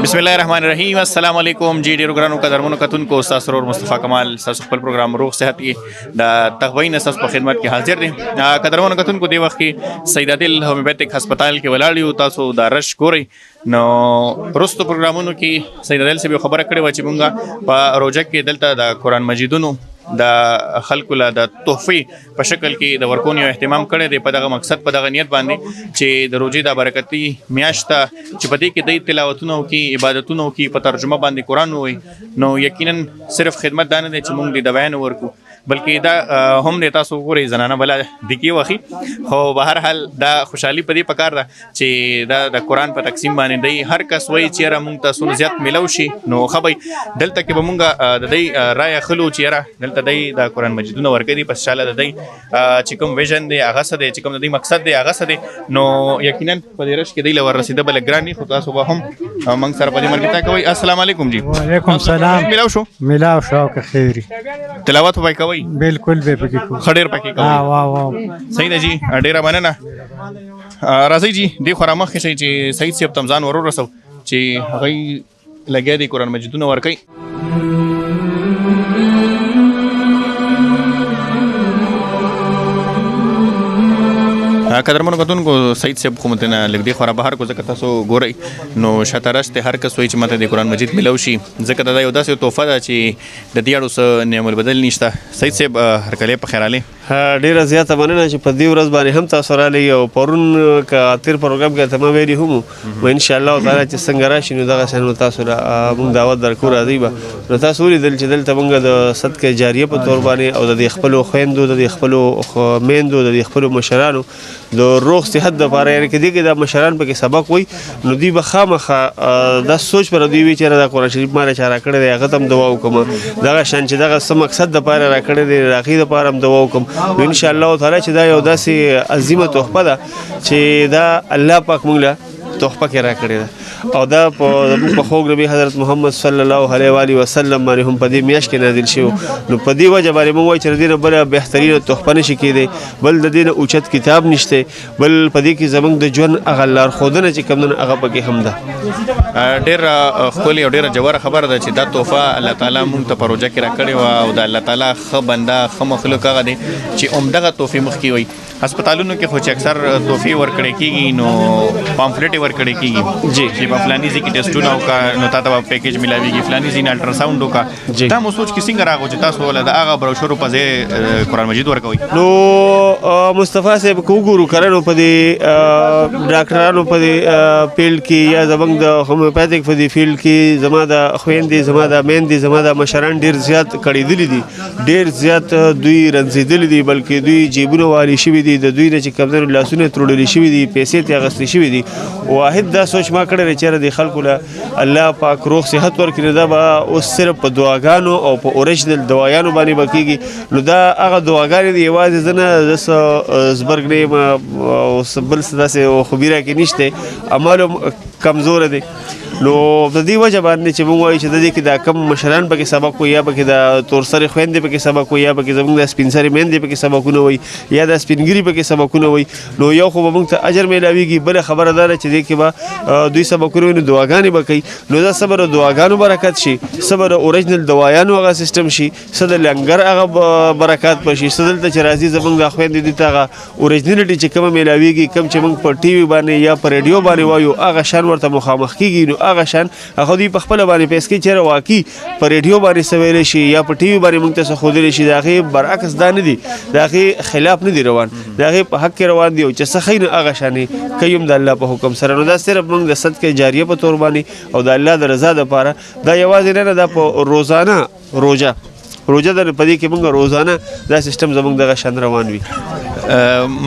بسم الله الرحمن الرحیم. السلام علیکم جی ډیرو ګرانو قدرمنو کتونکو استاد سرور مصطفی کمال تاسو خپل پروګرام روغ صحت کې د تغوین اساس په خدمت کې حاضر دي. قدرمنو کتونکو دی وخت کې سید عادل هومیوپیتھک هسپتال کې ولاړ یو. تاسو دا رش ګورئ نو رستو پروګرامونو کې سید عادل سے خبره کړې و چې مونږه په روزه کې دلته د قران مجیدونو د خلکو له د تحفې په شکل کې د ورکون یو اهتمام کړی دی په دغه مقصد په دغه نیت باندې چې د روزې د برکتي میاشت چې په دې کې د تلاوتونو کې عبادتونو کې په ترجمه باندې قرآن وي نو یقینا صرف خدمت دا نه دی چې موږ د بیان ورکو بلکې دا هم د تاسو ګوري زنانه بلا د کی وخی خو به هر حال دا خوشحالي په دې پکار ده چې دا د قرآن په تقسیم باندې دی هر کس وایي چې را مونږ تاسو زیات ملو شي نو خبي دلته کې به مونږ د دې رای خلو چې را دلته دی د قرآن مجیدونه ورکړي پس شاله د دی چې کوم ویژن دی هغه څه دی چې کوم د دې مقصد دی هغه څه دی نو یقینا په دې رش کې دی لور رسیده بل ګرانی خو تاسو به هم مونږ سره په دې مرګ تا کوي. السلام علیکم جی. وعلیکم السلام. ملاو شو که خیری تلاوت وای کوي بالکل به پکې کو خډیر پکې کوي. واه صحیح ده جی ډیره مننه. راځي جی دی خو رامخ شي چې سید صاحب تمزان ورور رسو چې هغه لګیا دی قرآن مجیدونه ورکي. قدرمنو کتونکو سید صاحب خو متنه لګ دی خو را بهر کو ځکه تاسو ګورئ نو شترشت هر کس وایي چې ماته د قرآن مجید ملو شي ځکه دا یو داسې تحفه ده چې د دې اړو څه نعم البدل نشته. سید صاحب هرکلی په خیر علي ډیره زیاته مننه چې په دې ورځ باندې هم تاسو رالی او پرون کا تیر پروګرام کې تمام ویلي هم و ان شاء الله تعالی چې څنګه راشي نو دغه شنو تاسو را موږ دعوت درکو راځي به نو تاسو ولیدل چې دلته موږ د صدقه جاریه په تور باندې او د خپل خويندو د خپل میندو د خپل مشرانو د روغ صحت د لپاره یعنی کې دي د مشران په کې سبق وي نو دی به خامخه د سوچ پر دی وی چې د قرآن شریف ماره چاره کړی دی هغه تم دعا وکم دغه شان چې دغه سم مقصد د لپاره را کړی دی راخي د لپاره هم دعا وکم نو ان شاء الله تعالی چې دا یو داسې عظیمه تحفه ده چې دا الله پاک موږ له تحفه کې را کړی ده او دا په خوږ نبی حضرت محمد صلی الله علیه و آله وسلم باندې هم په دې میاشت کې نازل شو نو په دې وجه باندې موږ وایو چې دینه بل بهترین تحفه نشي کېدی بل د دینه اوچت کتاب نشته بل په دې کې زمونږ د ژوند اغلار خودنه چې کوم هغه پکې هم ده. ډېر خولي او ډېر جوړه خبره ده چې دا تحفه الله تعالی موږ ته پروژه کې را کړې او د الله تعالی خ بنده خ مخلوق هغه دي چې عمدغه توفیق مخ کی وي. هسپتالونو کې خو چې اکثر توفیق ورکړي کیږي نو پامفلټ ورکړي کیږي جی چې په فلاني ځای کې ټیسټونه وکړه نو تاسو به پیکیج ملاويږي فلاني ځای نه الټراساوند وکړه دا مو سوچ کې څنګه راغو چې تاسو ول د هغه بروشور په ځای قرآن مجید ورکوي. نو مصطفی صاحب کو ګورو کړنو په دې ډاکټرانو په دې فیلډ کې یا زمنګ د هومیوپیتھک په دې فیلډ کې زما د خويندې زما د میندې زما د مشران ډیر زیات کړي دي ډیر زیات دوی رنځیدل دي بلکې دوی جیبونه والی شوی دي د دوی نه چې کمزور لاسونه ترړل شوی دي پیسې ته غسل شوی دي واحد دا سوچ ما کړی چې د خلکو له الله پاک روغ صحت ورکړي دا به اوس صرف په دعاګانو او په اوریجنل دوايانو باندې بکیږي نو دا هغه دعاګانې دی یوازې زنه د زبرګ نه او بل څه خبيره کې نشته عملو کمزور دي نو د دې وجه باندې چې موږ وایو چې د دې کې دا کم مشران پکې سبق وي یا پکې د تورسره خويندې پکې سبق وي یا پکې زموږ د سپینسري میندې پکې سبقونه وي یا د سپینګری پکې سبقونه وي نو یو خو موږ ته اجر میلاويږي بل خبره ده چې دې کې به دوی سبقونه نو دعاګانې وکړي نو دا صبر او دعاګانو برکت شي صبر اوریجنل دوايانو هغه سیستم شي صد لنګر هغه برکات پشي صدل ته چې راځي زموږ د خويندې دي ته اوریجنلټي چې کوم میلاويږي کوم چې موږ په ټي وي باندې یا په رادیو باندې وایو هغه شان ورته مخامخ کیږي نو هغه شان هغه دی په خپل باندې پیس کې چیرې واقعي په ریډیو باندې سویل شي یا په ټي وي باندې موږ ته خودل شي داغه برعکس دا نه دي داغه خلاف نه دي روان داغه په حق کې روان دي او چې سخین هغه شانې کيوم د الله په حکم سره نو دا صرف موږ د صدقه جاریه په تور باندې او د الله د رضا لپاره دا یوازې نه دا په روزانه روزه در پدې کې موږ روزانه دا سیستم زموږ دغه شان روان وي.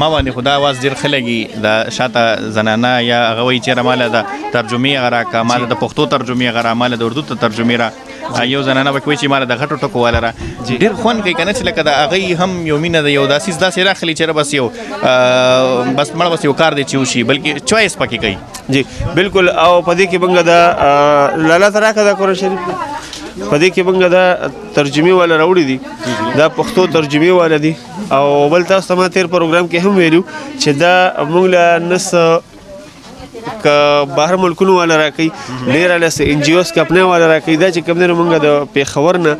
ما باندې خدا आवाज ډیر خلګي د شاته زنانه یا غوي چې رماله د ترجمه غرا کمال د پښتو ترجمه غرا مال د اردو ترجمه را یو زنانه وکوي چې مال د غټو ټکو والا را ډیر خون کوي کنه چې لکه د اغه هم یومینه د یو داسې راخلی چې بس یو بس مړ بس یو کار دی چې وشي بلکې چويس پکې کوي. جی بالکل او پدې کې بنګ دا لاله ترا کدا قرآن شریف پدې کې بنګ دا ترجمه والا راوړي دي دا پښتو ترجمه والا دي او بل تاسو ما تیر پروګرام کې هم ویلو چې دا موږ له نس بهر ملکونو والا راکوي ډېره لسه NGOs کمپنۍ والا راکوي دا چې کوم دی نو موږ د پېښور نه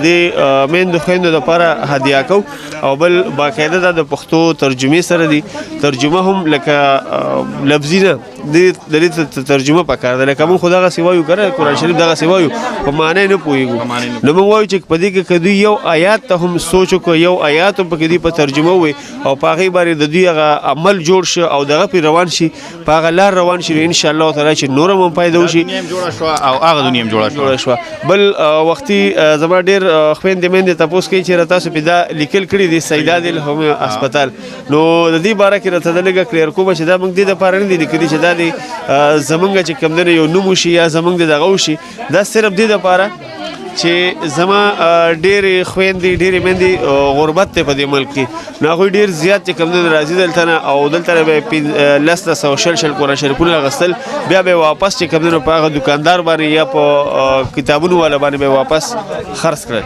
د میندو خویندو دپاره هدیه کوو او بل باقاعده دا د پښتو ترجمې سره دي ترجمه هم لکه لفظي نه د دې ترجمه پکار ده لکه موږ خو دغسې وایو که نه قرآن شریف دغسې وایو په معنی نه پوهېږو نو موږ وایو چې په دې کې که دوی یو آیات ته هم سوچ وکړو یو آیات هم پکې دوی په ترجمه ووایي او په هغې باندې د دوی هغه عمل جوړ شي او دغه پرې روان شي په هغه لار روان شي نو انشاءالله تعالی چې نور هم فایده وشي او هغه دنیا هم جوړه شوه بل وختي زما ډېر خویندې میندې تپوس کوي چې تاسو پې دا لیکل کړي دي سیدات الهمه هسپتال نو د دې باره کې راته د لږه کلیر کومه چې دا موږ دې دپاره نه دي لیکلي چې دا د زمونږ چې کوم دی یو نوم وشي یا زمونږ د دغه وشي دا صرف دې دپاره چې زما ډېرې خویندې ډېرې میندې غربت دی په دې ملک کې نو هغوی ډېر زیات چې کوم دی راځي دلته نه او دلته نه به یې 10 قرآن شریفونه اخیستل بیا به یې واپس چې کوم دی نو په هغه دوکاندار باندې یا په کتابونو والا باندې به یې واپس خرڅ کړل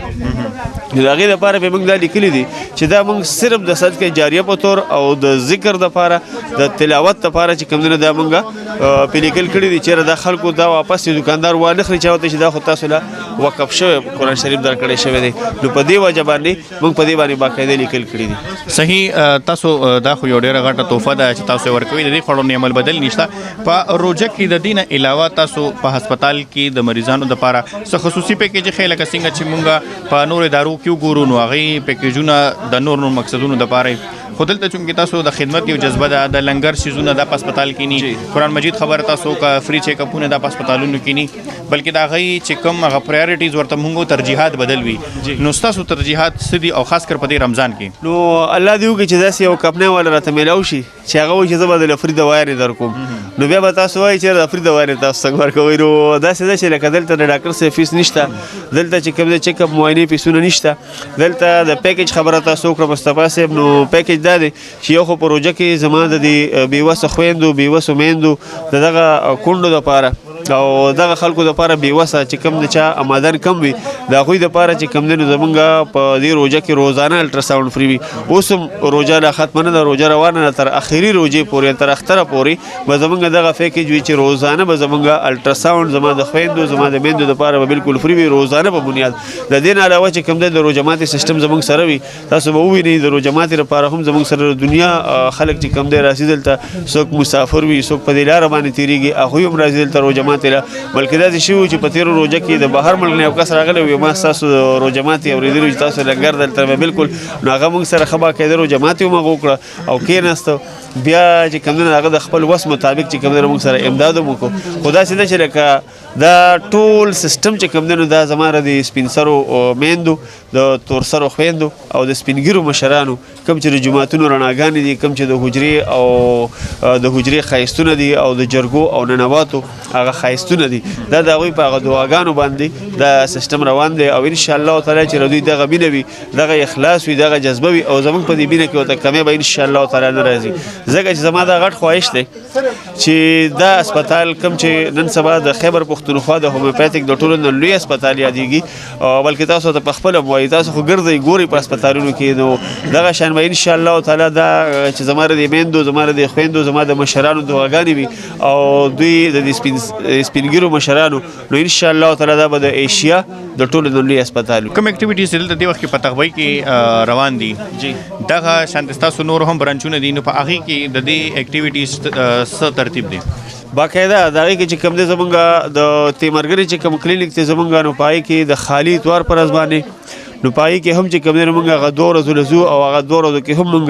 نو د هغې دپاره به موږ دا لیکلي دي چې دا موږ صرف د صدقه جاریه په طور او د ذکر دپاره د تلاوت دپاره چې کوم دی نو دا موږ پې لیکل کړي دي چېرې دا خلکو دا واپس یې دوکاندار وانخلي چا ورته چې دا خو تاسو له وقف شوی قرآن شریف درکړی شوی دی نو په دې وجه باندې موږ په دې باندې باقاعده لیکل کړي دي صحیح تاسو دا خو یو ډېره غټه تحفه ده چې تاسو یې ورکوئ د دې خوړو عمل بدل نشته په روژه کې د دې نه علاوه تاسو په هسپتال کې د مریضانو دپاره څه خصوصي پیکیج ښیي لکه څنګه چې موږ په نورو ادارو کې وګورو نو هغې پیکیجونه د نور مقصدونو دپاره خو دلته چونکې تاسو د خدمت یو جذبه ده د لنګر سیزونه دا په هسپتال کې ني قرآن مجید خبره تاسو که فری چیک اپونه دا په هسپتالونو کې ني بلکې د هغې چې کوم هغه پرایورټیز ورته موږ ترجیحات بدل وي نو ستاسو ترجیحات څه دي او خاص کر په دې رمضان کې نو الله دې وکړي چې داسې یو کمپنۍ والا راته میلاو شي چې هغه وایي چې زه به دله فري دوایانې در کوم نو بیا به تاسو وایي چې د فري دوایانې تاسو څنګه ورکوئ نو داسې ده چې لکه دلته د ډاکټر صاحب فیس نشته دلته چې کوم دی چیک اپ معاینې فیسونه نشته دلته د پیکیج خبره تاسو وکړه مصطفی صاحب نو پیکیج دا دی چې یو خو په روژه کې زما د دې بېوسه خویندو بېوسو میندو د دغه کونډو دپاره او دغه خلکو دپاره بېوسه چې کوم د چا آمدن کم وي د هغوی دپاره چې کوم دی نو زمونږ په دې روژه کې روزانه الټراساونډ فری وي اوس هم روژه لا ختمه نه ده روژه روانه ده تر اخري روژې پورې تر اختره پورې به زمونږ دغه پیکیج وي چې روزانه به زمونږ الټراساونډ زما د خویندو زما د میندو دپاره به بالکل فری وي روزانه په بنیاد د دې نه علاوه چې کوم دی د روژه ماتې سیسټم زمونږ سره وي تاسو به ووینئ د روژه ماتې لپاره هم زمونږ سره د دنیا خلک چې کوم دی راځي دلته څوک مسافر وي څوک په دې لاره باندې تېرېږي هغوی هم راځي دلته روژه ماتې له بلکې داسې شوي وو چې په تېرو روژه کې د بهر ملک نه یو کس راغلی و ما ستاسو روژه ماتې اورېدلي چې تاسو لنګر دلته به بالکل نو هغه موږ سره ښه باقاعده روژه ماتې هم هغه وکړه او کېناسته بیا چې کوم دی هغه د خپل وس مطابق چې کوم دی موږ سره امداد هم وکړو خو داسې ده چې لکه دا ټول سیسټم چې کوم دی نو دا زما د سپین سرو میندو د تور سرو خویندو او د سپین ګیرو مشرانو کوم چې د جوماتونو رڼاګانې دي کوم چې د حجرې او د حجرې ښایستونه دي او د جرګو او ننواتو هغه ښایستونه دي دا د هغوی په هغه دعاګانو باندې دا سیسټم روان دی او انشاءالله تعالی چې دوی دغه مینه وي دغه اخلاص وي دغه جذبه وي او زموږ په دې مینه کې ورته کمی به انشاءالله تعالی نه راځي ځکه چې زما دا غټ خواهش دی چې دا هسپتال کوم چې نن سبا د خیبر پښتونخوا د هومیوپیتیک د ټولو نه لوی هسپتال یادېږي بلکې تاسو ته په خپله وایي تاسو خو ګرځئ ګورئ په هسپتالونو کې نو دغه شان به انشاءالله تعالی دا چې زما د میندو زما د خویندو زما د مشرانو دعاګانې وي او دوی د سپین ګیرو مشرانو نو انشاءالله تعالی دا به د ایشیا د ټولو نه لوی هسپتال کوم اکټیویټیز دلته دې وخت کې په تغوی کې روان دي دغه شانته ستاسو نور هم برانچونه دي نو په هغې کې د دې اکټیویټیز څه ترتیب دی باقاعده د هغې کې چې کوم دی زمونږ د تیمرګرې چې کوم کلینیک دی زمونږ نو په هغې کې د خالي اتوار پر ورځ باندې نو په هغې کې هم چې کوم دی نو مونږ هغه 2 ورځو له ځو او هغه 2 ورځو کې هم مونږ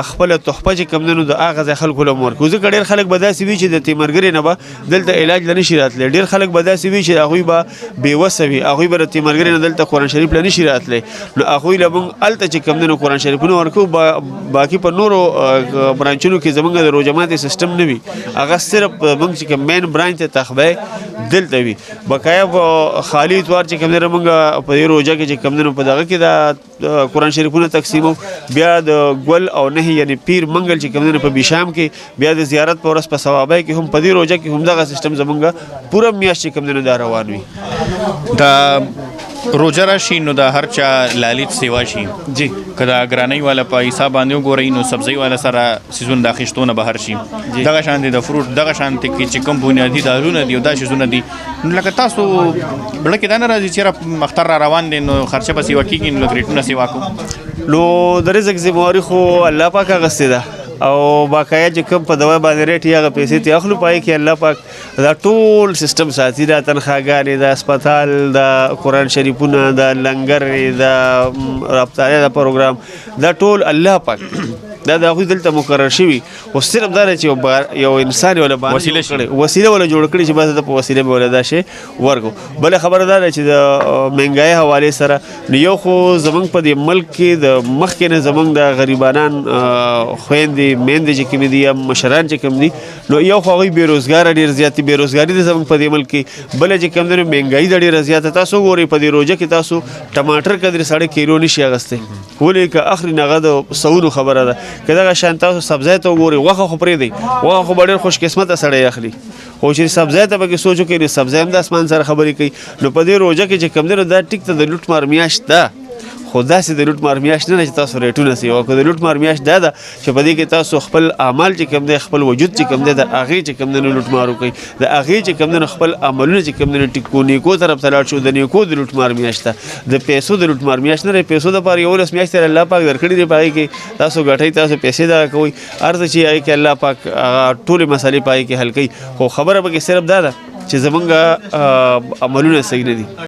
خپله تحفه چې کوم دی نو د هغه ځای خلکو له هم ورکوو ځکه ډېر خلک به داسې وي چې د تیمرګرې نه به دلته علاج له نشي راتلی ډېر خلک به داسې وي چې هغوی به بېوسه وي هغوی به د تیمرګرې نه دلته قرآن شریف له نشي راتلی نو هغوی له مونږ هلته چې کوم دی نو قرآن شریفونه ورکوو باقي په نورو برانچونو کې زمونږ د روژه ماتې سیسټم نه وي هغه صرف مونږ چې کوم مین برانچ ته تخبه دلته وي بقایا په خالي اتوار چې کوم دی مونږ په دې روژه کې چې کوم دی نو په دغه کې د قرآن شریفونه تقسیمو بیا د ګل او نهي یعنی پیر منګل چې کوم دی په بیشام کې بیا د زیارت په ورځ په ثوابۍ کې هم په دې روژه کې هم دغه سیسټم زمونږ پوره میاشت چې کوم دی دا روان وي دا روزه راشي نو د هر چا لالید سیوا شي جی کدا ګرانۍ والا په حساب باندې وګورئ نو سبزی والا سره سيزون د اخیشتونه بهر شي دغه شان دي د فروټ دغه شان ته کې چې کوم بنیادی دارونه دي او دا سيزونه دي نو لکه تاسو بلکې دا نه راځي چې مختار را روان دي نو خرچه به سیوا کیږي نو ریټونه سیوا کو نو د رزق ذمہواری خو الله پاک غسته ده او باقاعده چې کوم په دوا باندې ریټ یا پیسې ته اخلو پای کې الله پاک دا ټول سیستم ساتي دا تنخواګانې دا هسپتال دا قرآن شریفونه دا لنګر دا رابطه دا پروګرام دا ټول الله پاک دا د خو دلته مقرر شوی او صرف دا چې یو انسان ولا وسیله ولا جوړ کړی چې بس د وسیله به ولا دا شی ورکو بل خبردار چې د مهنګای حواله سره یو خو زمنګ په دې ملک کې د مخکې نه زمنګ د غریبانان خويندې میندې چې کوم دي یا مشران چې کوم دي نو یو خو غي بیروزګار ډیر زیات بیروزګاری د زمنګ په دې ملک کې بل چې کوم د مهنګای د ډیر زیات تاسو ګوري په دې روزه کې تاسو ټماټر کډر 1.5 کیلو نشي اغسته ولې که اخري نغد سونو خبره ده کله شان تاسو سبزی ته وګورئ وغه خو پرې دی وغه خو ډېر خوش قسمته سړی اخلي خو چې سبزی ته به سوچو کې سبزی هم د اسمان سره خبرې کوي نو په دې روزه کې چې کم دی دا ټیک ته د لوټ مار میاشت ده خو داسې د لوټ مار میاشت نه چې تاسو ریټونه سی او که د لوټ مار میاشت ده چې په دې کې تاسو خپل اعمال چې کم دی خپل وجود چې کم دی د هغې چې کم دی نو لوټ مارو کوي د هغې چې کم دی نو خپل عملونه چې کم دی نو ټیکو نیکو طرف ته لاړ شو د نیکو د لوټ مار میاشت ده د پیسو د لوټ مار میاشت نه پیسو دپاره 11 میاشتې الله پاک درکړي دی په هغې کې تاسو ګټئ تاسو پیسې دغه کوئ هر څه چې هغې کې الله پاک ټولې مسلې په هغې کې حل کوي خو خبره پکې صرف دا ده چې زمونږ عملونه صحیح نه دي